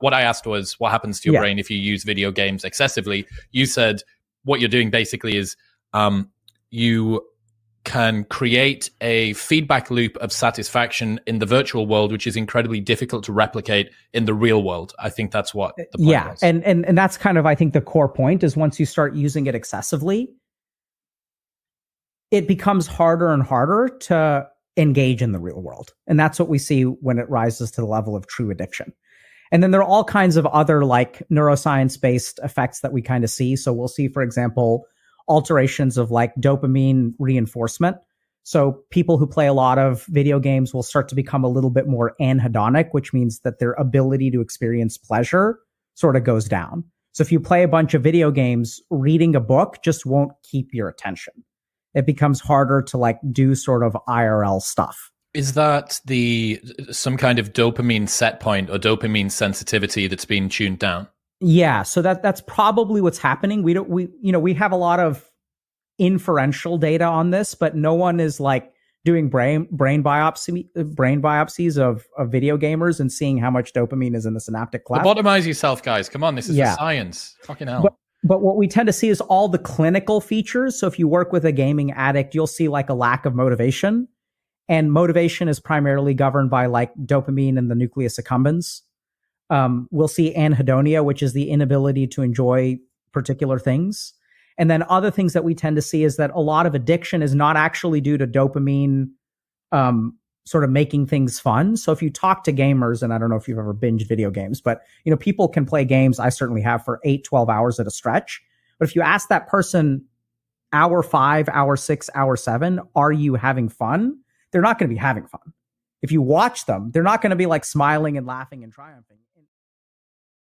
what I asked was, what happens to your brain if you use video games excessively? You said what you're doing basically is you can create a feedback loop of satisfaction in the virtual world, which is incredibly difficult to replicate in the real world. I think that's what the point was. And that's kind of, I think, the core point is once you start using it excessively, it becomes harder and harder to engage in the real world. And that's what we see when it rises to the level of true addiction. And then there are all kinds of other like neuroscience-based effects that we kind of see. So we'll see, for example, alterations of like dopamine reinforcement. So people who play a lot of video games will start to become a little bit more anhedonic, which means that their ability to experience pleasure sort of goes down. So if you play a bunch of video games, reading a book just won't keep your attention. It becomes harder to like do sort of IRL stuff. Is that some kind of dopamine set point or dopamine sensitivity that's been tuned down? Yeah, so that's probably what's happening. We have a lot of inferential data on this, but no one is like doing brain biopsies of video gamers and seeing how much dopamine is in the synaptic cleft. Lobotomize yourself, guys. Come on, this is the science. Fucking hell. But what we tend to see is all the clinical features. So if you work with a gaming addict, you'll see like a lack of motivation. And motivation is primarily governed by like dopamine and the nucleus accumbens. We'll see anhedonia, which is the inability to enjoy particular things. And then other things that we tend to see is that a lot of addiction is not actually due to dopamine sort of making things fun. So if you talk to gamers, and I don't know if you've ever binged video games, but people can play games, I certainly have, for 8-12 hours at a stretch. But if you ask that person hour 5, hour 6, hour 7, are you having fun? They're not going to be having fun. If you watch them, they're not going to be like smiling and laughing and triumphing.